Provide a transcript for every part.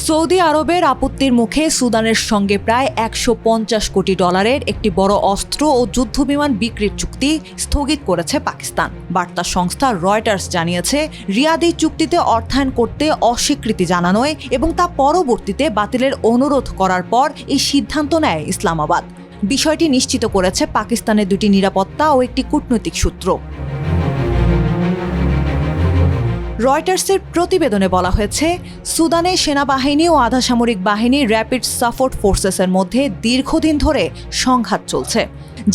Saudi আরবের আপত্তির মুখে সুদানের সঙ্গে প্রায় $150 কোটি একটি বড় অস্ত্র ও যুদ্ধবিমান বিক্রির চুক্তি স্থগিত করেছে পাকিস্তান। বার্তা সংস্থা রয়টার্স জানিয়েছে, রিয়াদ এই চুক্তিতে অর্থায়ন করতে অস্বীকৃতি জানানোয় এবং তা পরবর্তীতে বাতিলের অনুরোধ করার পর এই সিদ্ধান্ত নেয় ইসলামাবাদ। বিষয়টি নিশ্চিত করেছে পাকিস্তানের দুটি নিরাপত্তা ও একটি কূটনৈতিক সূত্র। রয়টার্সের প্রতিবেদনে বলা হয়েছে, সুদানে সেনাবাহিনী ও আধাসামরিক বাহিনী র্যাপিড সাপোর্ট ফোর্সেসের মধ্যে দীর্ঘদিন ধরে সংঘাত চলছে,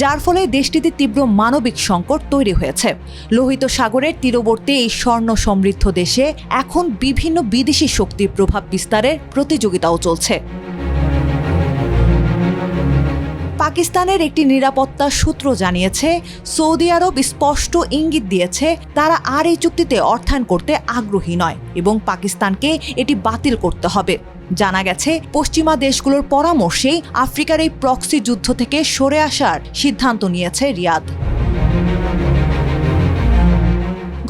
যার ফলে দেশটিতে তীব্র মানবিক সংকট তৈরি হয়েছে। লোহিত সাগরের তীরবর্তী এই স্বর্ণ সমৃদ্ধ দেশে এখন বিভিন্ন বিদেশি শক্তির প্রভাব বিস্তারের প্রতিযোগিতাও চলছে। পাকিস্তানের একটি নিরাপত্তা সূত্র জানিয়েছে, সৌদি আরব স্পষ্ট ইঙ্গিত দিয়েছে তারা আর এই চুক্তিতে অর্থায়ন করতে আগ্রহী নয় এবং পাকিস্তানকে এটি বাতিল করতে হবে। জানা গেছে, পশ্চিমা দেশগুলোর পরামর্শেই আফ্রিকার এই প্রক্সি যুদ্ধ থেকে সরে আসার সিদ্ধান্ত নিয়েছে রিয়াদ।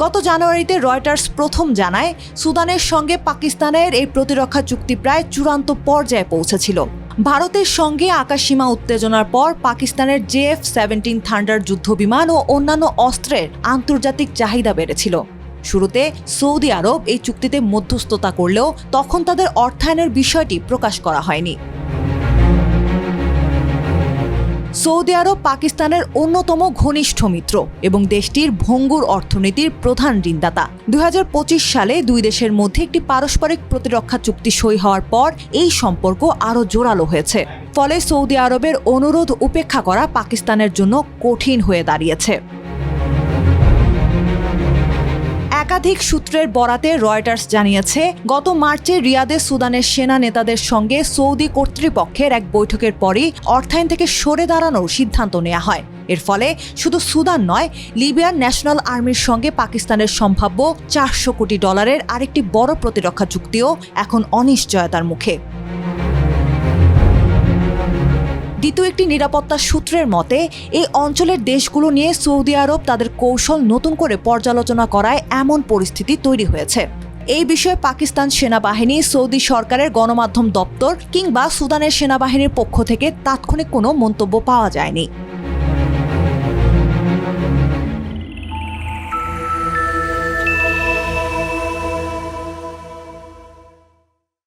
গত জানুয়ারিতে রয়টার্স প্রথম জানায়, সুদানের সঙ্গে পাকিস্তানের এই প্রতিরক্ষা চুক্তি প্রায় চূড়ান্ত পর্যায়ে পৌঁছেছিল। ভারতের সঙ্গে আকাশসীমা উত্তেজনার পর পাকিস্তানের JF-17 থান্ডার যুদ্ধবিমান ও অন্যান্য অস্ত্রের আন্তর্জাতিক চাহিদা বেড়েছিল। শুরুতে সৌদি আরব এই চুক্তিতে মধ্যস্থতা করলেও তখন তাদের অর্থায়নের বিষয়টি প্রকাশ করা হয়নি। সৌদি আরব পাকিস্তানের অন্যতম ঘনিষ্ঠ মিত্র এবং দেশটির ভঙ্গুর অর্থনীতির প্রধান ঋণদাতা। 2025 সালে দুই দেশের মধ্যে একটি পারস্পরিক প্রতিরক্ষা চুক্তি সই হওয়ার পর এই সম্পর্ক আরও জোরালো হয়েছে। ফলে সৌদি আরবের অনুরোধ উপেক্ষা করা পাকিস্তানের জন্য কঠিন হয়ে দাঁড়িয়েছে। একাধিক সূত্রের বরাতে রয়টার্স জানিয়েছে, গত মার্চে রিয়াদে সুদানের সেনা নেতাদের সঙ্গে সৌদি কর্তৃপক্ষের এক বৈঠকের পরই অর্থায়ন থেকে সরে দাঁড়ানোর সিদ্ধান্ত নেওয়া হয়। এর ফলে শুধু সুদান নয়, লিবিয়ার ন্যাশনাল আর্মির সঙ্গে পাকিস্তানের সম্ভাব্য $400 কোটি আরেকটি বড় প্রতিরক্ষা চুক্তিও এখন অনিশ্চয়তার মুখে। দ্বিতীয় একটি নিরাপত্তা সূত্রের মতে, এই অঞ্চলের দেশগুলো নিয়ে সৌদি আরব তাদের কৌশল নতুন করে পর্যালোচনা করায় এমন পরিস্থিতি তৈরি হয়েছে। এই বিষয়ে পাকিস্তান সেনাবাহিনী, সৌদি সরকারের গণমাধ্যম দপ্তর কিংবা সুদানের সেনাবাহিনীর পক্ষ থেকে তাৎক্ষণিক কোনো মন্তব্য পাওয়া যায়নি।